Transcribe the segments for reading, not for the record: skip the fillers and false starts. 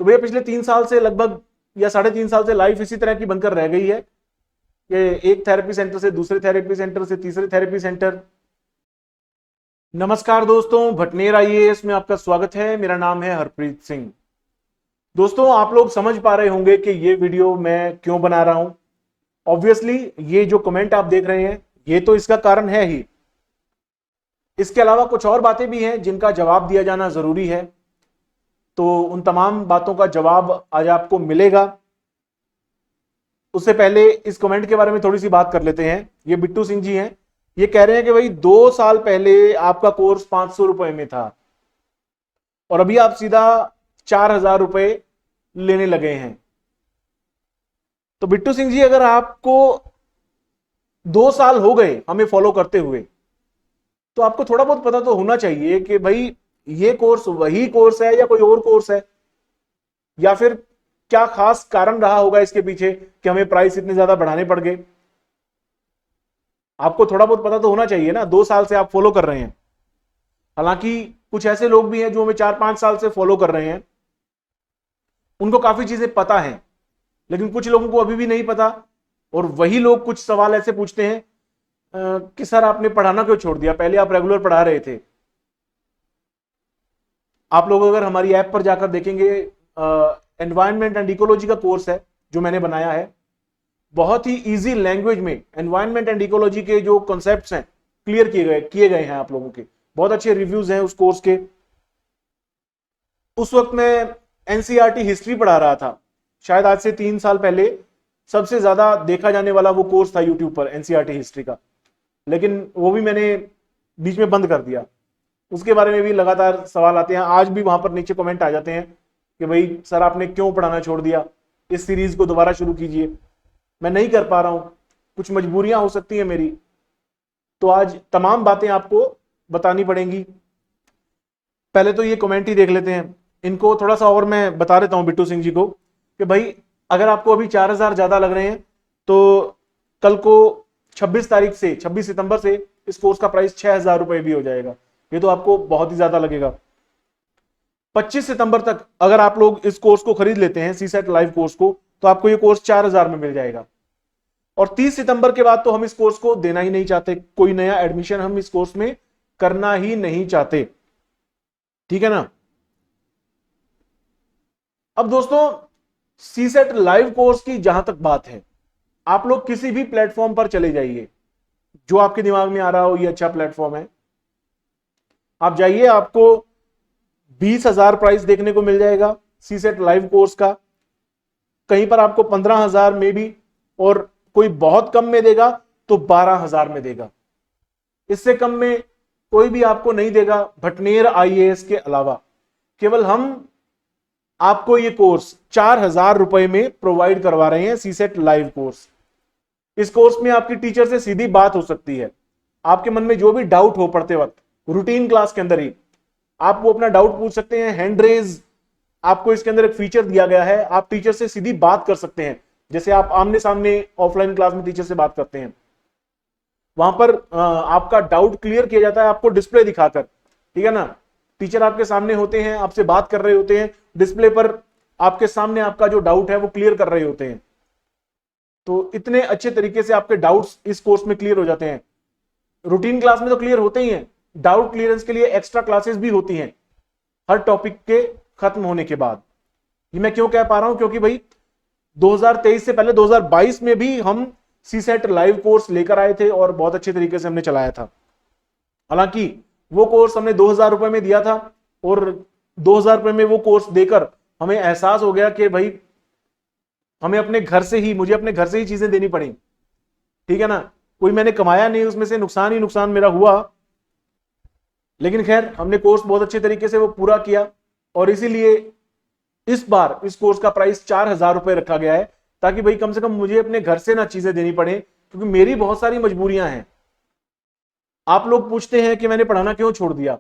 तो भैया पिछले 3 साल से लगभग या 3.5 साल से लाइफ इसी तरह की बनकर रह गई है कि एक थेरेपी सेंटर से दूसरे थेरेपी सेंटर से तीसरे थेरेपी सेंटर। नमस्कार दोस्तों, भटनेर आईएएस में आपका स्वागत है। मेरा नाम है हरप्रीत सिंह। दोस्तों, आप लोग समझ पा रहे होंगे कि ये वीडियो मैं क्यों बना रहा हूं। ऑब्वियसली ये जो कमेंट आप देख रहे हैं ये तो इसका कारण है ही। इसके अलावा कुछ और बातें भी हैं जिनका जवाब दिया जाना जरूरी है, तो उन तमाम बातों का जवाब आज आपको मिलेगा। उससे पहले इस कमेंट के बारे में थोड़ी सी बात कर लेते हैं। ये बिट्टू सिंह जी हैं, ये कह रहे हैं कि भाई 2 साल पहले आपका कोर्स 500 रुपए में था और अभी आप सीधा 4,000 रुपए लेने लगे हैं। तो बिट्टू सिंह जी, अगर आपको 2 साल हो गए हमें फॉलो करते हुए, तो आपको थोड़ा बहुत पता तो होना चाहिए कि भाई ये कोर्स वही कोर्स है या कोई और कोर्स है, या फिर क्या खास कारण रहा होगा इसके पीछे कि हमें प्राइस इतने ज्यादा बढ़ाने पड़ गए। आपको थोड़ा बहुत पता तो होना चाहिए ना। 2 साल से आप फॉलो कर रहे हैं। हालांकि कुछ ऐसे लोग भी हैं जो हमें 4-5 साल से फॉलो कर रहे हैं, उनको काफी चीजें पता है, लेकिन कुछ लोगों को अभी भी नहीं पता। और वही लोग कुछ सवाल ऐसे पूछते हैं कि सर आपने पढ़ाना क्यों छोड़ दिया, पहले आप रेगुलर पढ़ा रहे थे। आप लोग अगर हमारी ऐप पर जाकर देखेंगे, एनवायरनमेंट एंड इकोलॉजी का कोर्स है जो मैंने बनाया है। बहुत ही इजी लैंग्वेज में एनवायरनमेंट एंड इकोलॉजी के जो कॉन्सेप्ट्स हैं क्लियर किए गए हैं आप लोगों के। बहुत अच्छे रिव्यूज हैं उस कोर्स के। उस वक्त मैं एनसीईआरटी हिस्ट्री पढ़ा रहा था। शायद आज से 3 साल पहले सबसे ज्यादा देखा जाने वाला वो कोर्स था यूट्यूब पर, एनसीईआरटी हिस्ट्री का। लेकिन वो भी मैंने बीच में बंद कर दिया। उसके बारे में भी लगातार सवाल आते हैं, आज भी वहां पर नीचे कमेंट आ जाते हैं कि भाई सर आपने क्यों पढ़ाना छोड़ दिया, इस सीरीज को दोबारा शुरू कीजिए। मैं नहीं कर पा रहा हूं, कुछ मजबूरियां हो सकती हैं मेरी, तो आज तमाम बातें आपको बतानी पड़ेंगी। पहले तो ये कमेंट ही देख लेते हैं। इनको थोड़ा सा और मैं बता देता हूं बिट्टू सिंह जी को कि भाई अगर आपको अभी 4,000 ज्यादा लग रहे हैं तो कल को 26 सितंबर से इस कोर्स का प्राइस 6,000 रुपए भी हो जाएगा। ये तो आपको बहुत ही ज्यादा लगेगा। 25 सितंबर तक अगर आप लोग इस कोर्स को खरीद लेते हैं, सीसेट लाइव कोर्स को, तो आपको ये कोर्स 4,000 में मिल जाएगा। और 30 सितंबर के बाद तो हम इस कोर्स को देना ही नहीं चाहते, कोई नया एडमिशन हम इस कोर्स में करना ही नहीं चाहते। ठीक है ना। अब दोस्तों, सीसेट लाइव कोर्स की जहां तक बात है, आप लोग किसी भी प्लेटफॉर्म पर चले जाइए जो आपके दिमाग में आ रहा हो ये अच्छा प्लेटफॉर्म है, आप जाइए, आपको 20,000 प्राइस देखने को मिल जाएगा सीसेट लाइव कोर्स का। कहीं पर आपको 15,000 में भी, और कोई बहुत कम में देगा तो 12,000 में देगा। इससे कम में कोई भी आपको नहीं देगा भटनेर आईएएस के अलावा। केवल हम आपको ये कोर्स 4,000 रुपए में प्रोवाइड करवा रहे हैं, सीसेट लाइव कोर्स। इस कोर्स में आपकी टीचर से सीधी बात हो सकती है। आपके मन में जो भी डाउट हो पढ़ते वक्त, रूटीन क्लास के अंदर ही आप वो अपना डाउट पूछ सकते हैं। हैंड रेज आपको इसके अंदर एक फीचर दिया गया है, आप टीचर से सीधी बात कर सकते हैं, जैसे आप आमने सामने ऑफलाइन क्लास में टीचर से बात करते हैं। वहां पर आपका डाउट क्लियर किया जाता है आपको डिस्प्ले दिखाकर। ठीक है ना। टीचर आपके सामने होते हैं, आपसे बात कर रहे होते हैं, डिस्प्ले पर आपके सामने आपका जो डाउट है वो क्लियर कर रहे होते हैं। तो इतने अच्छे तरीके से आपके डाउट्स इस कोर्स में क्लियर हो जाते हैं। रूटीन क्लास में तो क्लियर होते ही हैं, डाउट क्लियरेंस के लिए एक्स्ट्रा क्लासेस भी होती हैं हर टॉपिक के खत्म होने के बाद। ये मैं क्यों कह पा रहा हूं, क्योंकि भाई 2023 से पहले 2022 में भी हम सीसेट लाइव कोर्स लेकर आए थे और बहुत अच्छे तरीके से हमने चलाया था। हालांकि वो कोर्स हमने 2,000 रुपए में दिया था, और 2,000 रुपए में वो कोर्स देकर हमें एहसास हो गया कि भाई मुझे अपने घर से ही चीजें देनी पड़ी। ठीक है ना। कोई मैंने कमाया नहीं, उसमें से नुकसान ही नुकसान मेरा हुआ। लेकिन खैर, हमने कोर्स बहुत अच्छे तरीके से वो पूरा किया, और इसीलिए इस बार इस कोर्स का प्राइस 4,000 रुपए रखा गया है, ताकि भाई कम से कम मुझे अपने घर से ना चीजें देनी पड़े, क्योंकि मेरी बहुत सारी मजबूरियां हैं। आप लोग पूछते हैं कि मैंने पढ़ाना क्यों छोड़ दिया,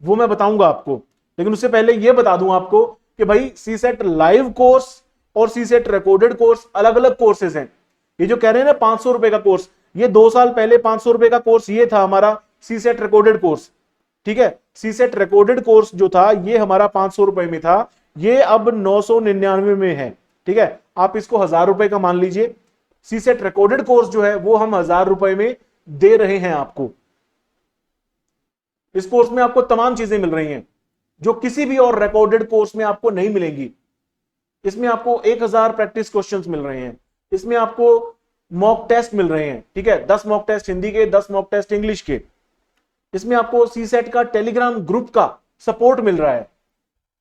वो मैं बताऊंगा आपको। लेकिन उससे पहले ये बता दूं आपको कि भाई सीसेट लाइव कोर्स और सीसेट रिकॉर्डेड कोर्स अलग अलग कोर्सेज हैं। ये जो कह रहे हैं ना 500 रुपए का कोर्स, ये 2 साल पहले 500 रुपए का कोर्स ये था हमारा सीसेट रिकॉर्डेड कोर्स। ठीक है। सीसेट रिकॉर्डेड कोर्स जो था ये हमारा 500 रुपए में था, ये अब 999 में है। ठीक है, आप इसको 1000 रुपए का मान लीजिए। सीसेट रिकॉर्डेड कोर्स जो है वो हम 1000 रुपए में दे रहे हैं आपको। इस कोर्स में आपको तमाम चीजें मिल रही हैं जो किसी भी और रिकॉर्डेड कोर्स में आपको नहीं मिलेंगी। इसमें आपको 1000 प्रैक्टिस क्वेश्चंस मिल रहे हैं, इसमें आपको मॉक टेस्ट मिल रहे हैं। ठीक है, 10 मॉक टेस्ट हिंदी के, 10 मॉक टेस्ट इंग्लिश के। इसमें आपको सीसेट का टेलीग्राम ग्रुप का सपोर्ट मिल रहा है।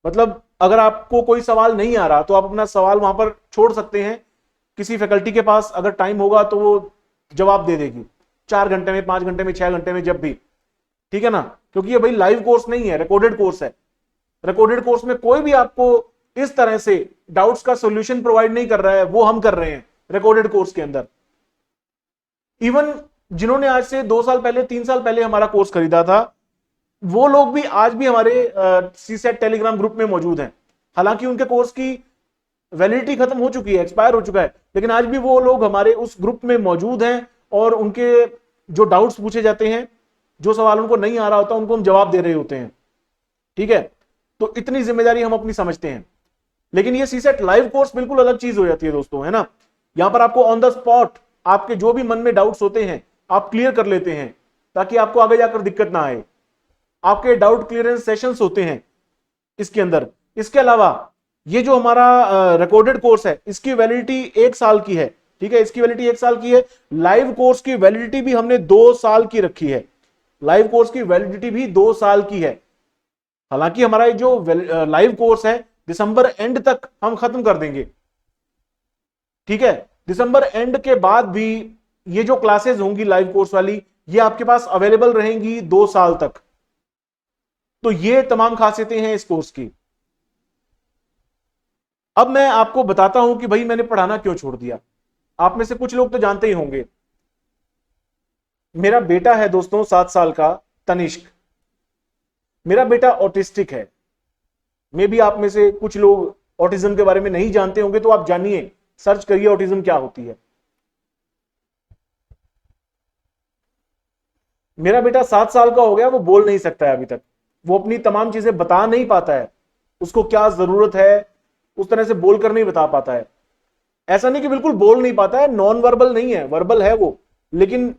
मतलब अगर आपको कोई सवाल नहीं आ रहा तो आप अपना सवाल वहां पर छोड़ सकते हैं, किसी फैकल्टी के पास अगर टाइम होगा तो वो जवाब दे देगी 4 घंटे में, 5 घंटे में, 6 घंटे में, जब भी। ठीक है ना, क्योंकि ये भाई लाइव कोर्स नहीं है, रिकॉर्डेड कोर्स है। रिकॉर्डेड कोर्स में कोई भी आपको इस तरह से डाउट्स का सॉल्यूशन प्रोवाइड नहीं कर रहा है, वो हम कर रहे हैं रिकॉर्डेड कोर्स के अंदर। इवन जिन्होंने आज से 2 साल पहले, 3 साल पहले हमारा कोर्स खरीदा था, वो लोग भी आज भी हमारे सीसेट टेलीग्राम ग्रुप में मौजूद हैं। हालांकि उनके कोर्स की वैलिडिटी खत्म हो चुकी है, एक्सपायर हो चुका है, लेकिन आज भी वो लोग हमारे उस ग्रुप में मौजूद हैं और उनके जो डाउट्स पूछे जाते हैं, जो सवाल उनको नहीं आ रहा होता, उनको हम जवाब दे रहे होते हैं। ठीक है, तो इतनी जिम्मेदारी हम अपनी समझते हैं। लेकिन ये सीसेट लाइव कोर्स बिल्कुल अलग चीज हो जाती है दोस्तों, है ना। यहां पर आपको ऑन द स्पॉट आपके जो भी मन में डाउट्स होते हैं आप क्लियर कर लेते हैं, ताकि आपको आगे जाकर दिक्कत ना आए। आपके डाउट क्लियरेंस सेशंस होते हैं इसके अंदर। इसके अलावा ये जो हमारा रिकॉर्डेड कोर्स है, इसकी वैलिडिटी 1 साल की है। ठीक है, इसकी वैलिडिटी 1 साल की है। लाइव कोर्स की वैलिडिटी भी हमने 2 साल की रखी है। लाइव कोर्स की वैलिडिटी भी 2 साल की है। हालांकि हमारा जो लाइव कोर्स है दिसंबर एंड तक हम खत्म कर देंगे। ठीक है, दिसंबर एंड के बाद भी ये जो क्लासेस होंगी लाइव कोर्स वाली, ये आपके पास अवेलेबल रहेंगी 2 साल तक। तो ये तमाम खासियतें हैं इस कोर्स की। अब मैं आपको बताता हूं कि भाई मैंने पढ़ाना क्यों छोड़ दिया। आप में से कुछ लोग तो जानते ही होंगे, मेरा बेटा है दोस्तों 7 साल का, तनिष्क। मेरा बेटा ऑटिस्टिक है। मे भी आप में से कुछ लोग ऑटिज्म के बारे में नहीं जानते होंगे, तो आप जानिए, सर्च करिए ऑटिज्म क्या होती है। मेरा बेटा 7 साल का हो गया, वो बोल नहीं सकता है अभी तक। वो अपनी तमाम चीजें बता नहीं पाता है, उसको क्या जरूरत है उस तरह से बोलकर नहीं बता पाता है। ऐसा नहीं कि बिल्कुल बोल नहीं पाता है, नॉन वर्बल नहीं है, वर्बल है वो, लेकिन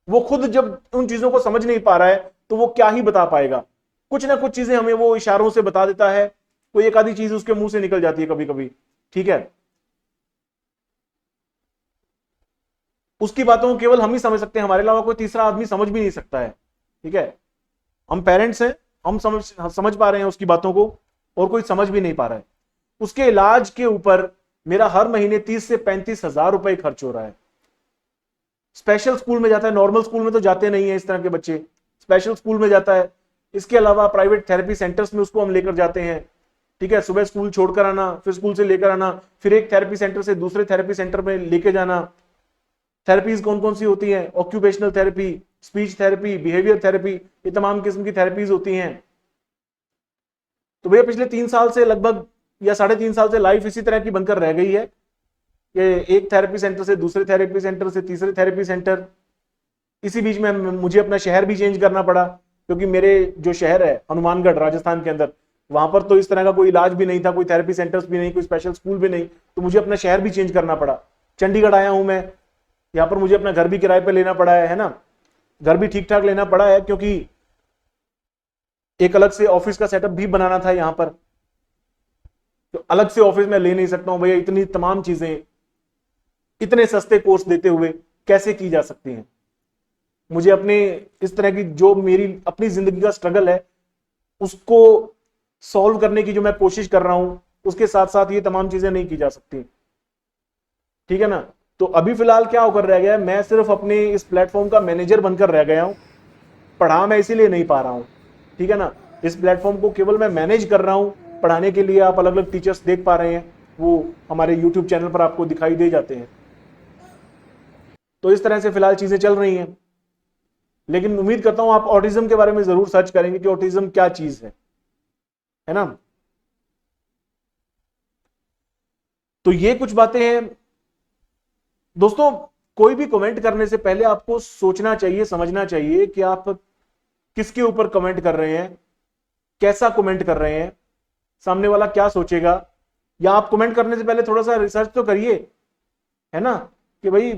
वो खुद जब उन चीजों को समझ नहीं पा रहा है तो वो क्या ही बता पाएगा। कुछ ना कुछ चीजें हमें वो इशारों से बता देता है, कोई एक आधी चीज उसके मुंह से निकल जाती है कभी कभी। ठीक है, उसकी बातों को केवल हम ही समझ सकते हैं, हमारे अलावा कोई तीसरा आदमी समझ भी नहीं सकता है। ठीक है, हम पेरेंट्स हैं, हम समझ पा रहे हैं उसकी बातों को, और कोई समझ भी नहीं पा रहा है। उसके इलाज के ऊपर मेरा हर महीने 30 से 35 हजार रुपए खर्च हो रहा है। स्पेशल स्कूल में जाता है, नॉर्मल स्कूल में तो जाते नहीं है इस तरह के बच्चे, स्पेशल स्कूल में जाता है। इसके अलावा प्राइवेट थेरेपी सेंटर्स में उसको हम लेकर जाते हैं। ठीक है, सुबह स्कूल छोड़कर आना, फिर स्कूल से लेकर आना, फिर एक थेरेपी सेंटर से दूसरे थेरेपी सेंटर में लेके जाना। थेरेपीज कौन कौन सी होती हैं? Occupational therapy, speech therapy, behaviour therapy, ये तमाम किस्म की थेरेपीज होती हैं। तो भैया पिछले 3 साल से लगभग या 3.5 साल से लाइफ इसी तरह की बनकर रह गई है कि एक थेरेपी सेंटर से दूसरे थेरेपी सेंटर से तीसरे थेरेपी सेंटर। इसी बीच में मुझे अपना शहर भी चेंज करना पड़ा, क्योंकि मेरे जो शहर है हनुमानगढ़ राजस्थान के अंदर, वहां पर तो इस तरह का कोई इलाज भी नहीं था, कोई थेरेपी सेंटर्स भी नहीं, कोई स्पेशल स्कूल भी नहीं, तो मुझे अपना शहर भी चेंज करना पड़ा। चंडीगढ़ आया हूं मैं, यहाँ पर मुझे अपना घर भी किराए पे लेना पड़ा है ना, घर भी ठीक ठाक लेना पड़ा है, क्योंकि एक अलग से ऑफिस का सेटअप भी बनाना था यहाँ पर। तो अलग से ऑफिस में ले नहीं सकता हूं भैया, इतनी तमाम चीजें इतने सस्ते कोर्स देते हुए कैसे की जा सकती हैं। मुझे अपने इस तरह की जो मेरी अपनी जिंदगी का स्ट्रगल है उसको सॉल्व करने की जो मैं कोशिश कर रहा हूं, उसके साथ साथ ये तमाम चीजें नहीं की जा सकती। ठीक है ना, तो अभी फिलहाल क्या होकर रह गया है, मैं सिर्फ अपने इस प्लेटफॉर्म का मैनेजर बनकर रह गया हूं। पढ़ा मैं इसीलिए नहीं पा रहा हूं। ठीक है ना, इस प्लेटफॉर्म को केवल मैं मैनेज कर रहा हूं। पढ़ाने के लिए आप अलग अलग टीचर्स देख पा रहे हैं, वो हमारे यूट्यूब चैनल पर आपको दिखाई दे जाते हैं। तो इस तरह से फिलहाल चीजें चल रही हैं, लेकिन उम्मीद करता हूं आप ऑटिज्म के बारे में जरूर सर्च करेंगे कि ऑटिज्म क्या चीज है ना। तो ये कुछ बातें हैं दोस्तों। कोई भी कमेंट करने से पहले आपको सोचना चाहिए, समझना चाहिए कि आप किसके ऊपर कमेंट कर रहे हैं, कैसा कमेंट कर रहे हैं। सामने वाला क्या सोचेगा, या आप कमेंट करने से पहले थोड़ा सा रिसर्च तो करिए, है ना, कि भाई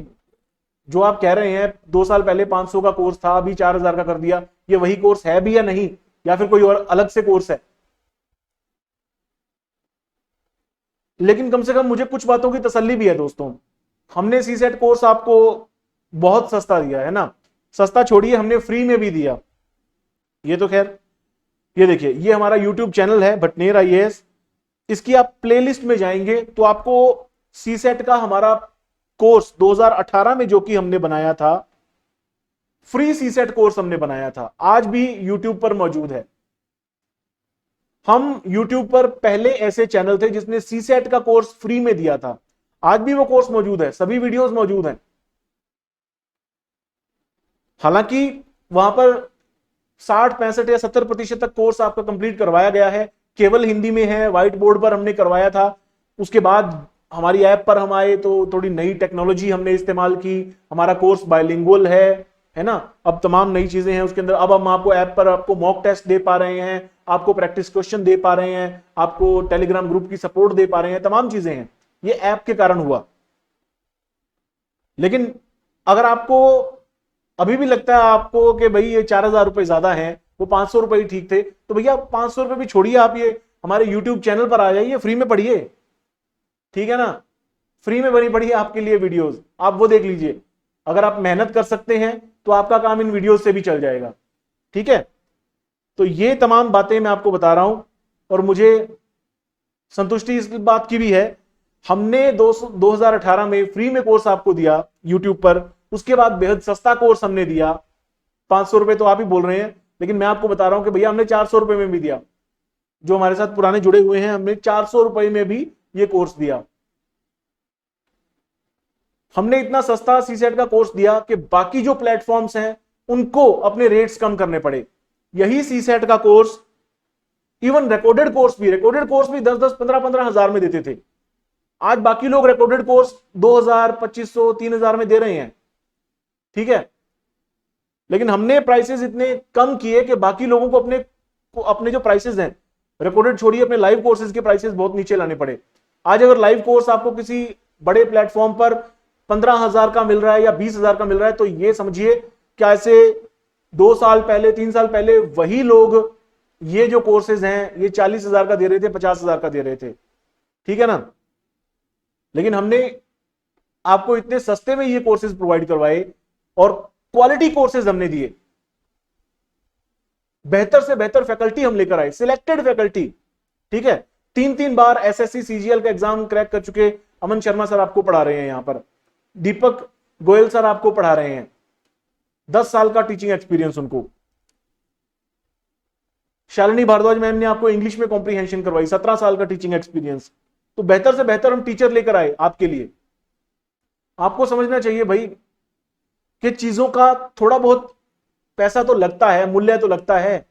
जो आप कह रहे हैं 2 साल पहले 500 का कोर्स था, अभी 4000 का कर दिया, ये वही कोर्स है भी या नहीं, या फिर कोई और अलग से कोर्स है। लेकिन कम से कम मुझे कुछ बातों की तसल्ली भी है दोस्तों, हमने सी सेट कोर्स आपको बहुत सस्ता दिया है ना, सस्ता छोड़िए हमने फ्री में भी दिया। ये तो खैर, ये देखिए ये हमारा यूट्यूब चैनल है भटनेर आईएएस, इसकी आप प्लेलिस्ट में जाएंगे तो आपको सी सेट का हमारा कोर्स 2018 में जो कि हमने बनाया था, फ्री सी सेट कोर्स हमने बनाया था, आज भी यूट्यूब पर मौजूद है। हम यूट्यूब पर पहले ऐसे चैनल थे जिसने सी सेट का कोर्स फ्री में दिया था, आज भी वो कोर्स मौजूद है, सभी वीडियोस मौजूद हैं। हालांकि वहां पर 60, 65 या 70% तक कोर्स आपका कंप्लीट करवाया गया है, केवल हिंदी में है, व्हाइट बोर्ड पर हमने करवाया था। उसके बाद हमारी ऐप पर हम आए तो थोड़ी नई टेक्नोलॉजी हमने इस्तेमाल की, हमारा कोर्स बायलिंगुअल है ना, अब तमाम नई चीजें हैं उसके अंदर। अब हम आपको ऐप पर आपको मॉक टेस्ट दे पा रहे हैं, आपको प्रैक्टिस क्वेश्चन दे पा रहे हैं, आपको टेलीग्राम ग्रुप की सपोर्ट दे पा रहे हैं, तमाम चीजें हैं, ये ऐप के कारण हुआ। लेकिन अगर आपको अभी भी लगता है आपको कि भाई ये 4000 रुपए ज्यादा है, वो 500 रुपए ही ठीक थे, तो भैया 500 रुपए भी छोड़िए, आप ये हमारे यूट्यूब चैनल पर आ जाइए, फ्री में पढ़िए, ठीक है ना, फ्री में बनी पड़ी है आपके लिए वीडियोस, आप वो देख लीजिए। अगर आप मेहनत कर सकते हैं तो आपका काम इन वीडियोस से भी चल जाएगा, ठीक है। तो ये तमाम बातें मैं आपको बता रहा हूं, और मुझे संतुष्टि इस बात की भी है, हमने 2018 में फ्री में कोर्स आपको दिया यूट्यूब पर, उसके बाद बेहद सस्ता कोर्स हमने दिया। 500 रुपए तो आप ही बोल रहे हैं, लेकिन मैं आपको बता रहा हूं कि भैया हमने 400 रुपए में भी दिया, जो हमारे साथ पुराने जुड़े हुए हैं, हमने 400 रुपए में भी ये कोर्स दिया। हमने इतना सस्ता सी सेट का कोर्स दिया कि बाकी जो प्लेटफॉर्म्स हैं उनको अपने रेट्स कम करने पड़े। यही सी सेट का कोर्स, इवन रिकॉर्डेड कोर्स भी 10-10, 15-15 हजार में देते थे। आज बाकी लोग रिकॉर्डेड कोर्स 2000, 2500, 3000 में दे रहे हैं, ठीक है। लेकिन हमने प्राइसेस इतने कम किए कि बाकी लोगों को अपने जो प्राइसेस हैं, रिकॉर्डेड छोड़िए, अपने लाइव कोर्सेज के प्राइसेस बहुत नीचे लाने पड़े। आज अगर लाइव कोर्स आपको किसी बड़े प्लेटफॉर्म पर 15,000 का मिल रहा है या 20,000 का मिल रहा है, तो ये समझिए क्या ऐसे 2 साल पहले, 3 साल पहले वही लोग ये जो कोर्सेज हैं ये 40,000 का दे रहे थे, 50,000 का दे रहे थे, ठीक है ना। लेकिन हमने आपको इतने सस्ते में ये कोर्सेज प्रोवाइड करवाए और क्वालिटी कोर्सेज हमने दिए, बेहतर से बेहतर फैकल्टी हम लेकर आए, सिलेक्टेड फैकल्टी, ठीक है। 3-3 बार एसएससी सीजीएल का एग्जाम क्रैक कर चुके अमन शर्मा सर आपको पढ़ा रहे हैं यहां पर, दीपक गोयल सर आपको पढ़ा रहे हैं, 10 साल का टीचिंग एक्सपीरियंस उनको। शालिनी भारद्वाज मैम ने आपको इंग्लिश में कॉम्प्रीहेंशन करवाई, 17 साल का टीचिंग एक्सपीरियंस। तो बेहतर से बेहतर हम टीचर लेकर आए आपके लिए। आपको समझना चाहिए भाई कि चीजों का थोड़ा बहुत पैसा तो लगता है, मूल्य तो लगता है।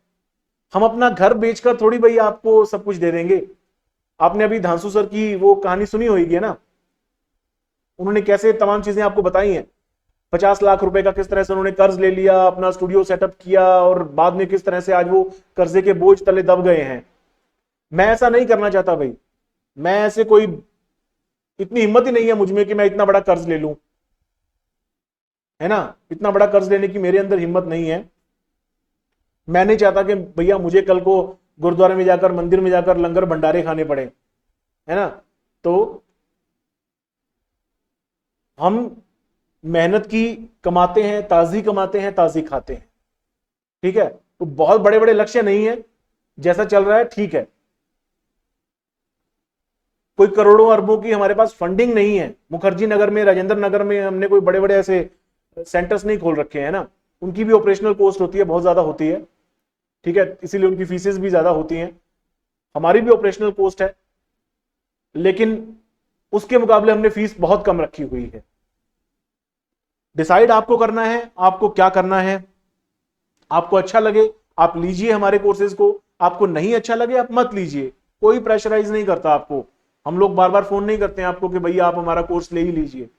हम अपना घर बेचकर थोड़ी भाई आपको सब कुछ दे देंगे। आपने अभी धांसू सर की वो कहानी सुनी होगी है ना, उन्होंने कैसे तमाम चीजें आपको बताई हैं। 50 लाख रुपए का किस तरह से उन्होंने कर्ज ले लिया, अपना स्टूडियो सेटअप किया, और बाद में किस तरह से आज वो कर्जे के बोझ तले दब गए हैं। मैं ऐसा नहीं करना चाहता भाई, मैं ऐसे कोई, इतनी हिम्मत ही नहीं है मुझ में कि मैं इतना बड़ा कर्ज ले लूं, है ना, इतना बड़ा कर्ज लेने की मेरे अंदर हिम्मत नहीं है। मैं नहीं चाहता कि भैया मुझे कल को गुरुद्वारे में जाकर, मंदिर में जाकर लंगर भंडारे खाने पड़े, है ना। तो हम मेहनत की कमाते हैं, ताजी कमाते हैं, ताजी खाते हैं, ठीक है। तो बहुत बड़े बड़े लक्ष्य नहीं है, जैसा चल रहा है ठीक है। कोई करोड़ों अरबों की हमारे पास फंडिंग नहीं है। मुखर्जी नगर में, राजेंद्र नगर में हमने कोई बड़े बड़े ऐसे सेंटर्स नहीं खोल रखे हैं ना, उनकी भी ऑपरेशनल कॉस्ट होती है, बहुत ज्यादा होती है, ठीक है, इसीलिए उनकी फीसेस भी ज्यादा होती हैं। हमारी भी ऑपरेशनल कॉस्ट है, लेकिन उसके मुकाबले हमने फीस बहुत कम रखी हुई है। डिसाइड आपको करना है, आपको क्या करना है। आपको अच्छा लगे आप लीजिए हमारे कोर्सेज को, आपको नहीं अच्छा लगे आप मत लीजिए, कोई प्रेशराइज नहीं करता आपको। हम लोग बार बार फोन नहीं करते हैं आपको कि भैया आप हमारा कोर्स ले ही लीजिए।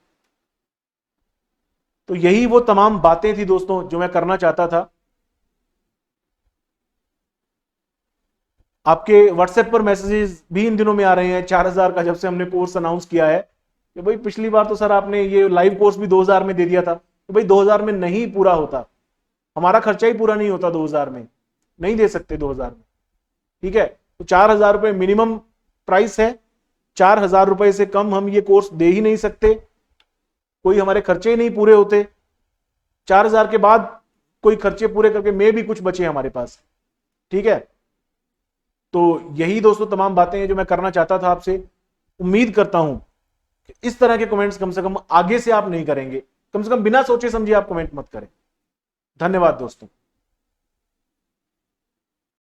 तो यही वो तमाम बातें थी दोस्तों जो मैं करना चाहता था। आपके व्हाट्सएप पर मैसेजेस भी इन दिनों में आ रहे हैं 4000 का, जब से हमने कोर्स अनाउंस किया है कि भाई पिछली बार तो सर आपने ये लाइव कोर्स भी 2000 में दे दिया था, तो भाई 2000 में नहीं पूरा होता, हमारा खर्चा ही पूरा नहीं होता 2000 में, नहीं दे सकते 2000 में। ठीक है, तो 4000 रुपए मिनिमम प्राइस है, 4000 रुपए से कम हम ये कोर्स दे ही नहीं सकते, कोई हमारे खर्चे ही नहीं पूरे होते। 4000 के बाद कोई खर्चे पूरे करके में भी कुछ बचे हमारे पास। ठीक है, तो यही दोस्तों तमाम बातें हैं जो मैं करना चाहता था आपसे। उम्मीद करता हूं कि इस तरह के कमेंट्स कम से कम आगे से आप नहीं करेंगे, कम से कम बिना सोचे समझे आप कमेंट मत करें। धन्यवाद दोस्तों।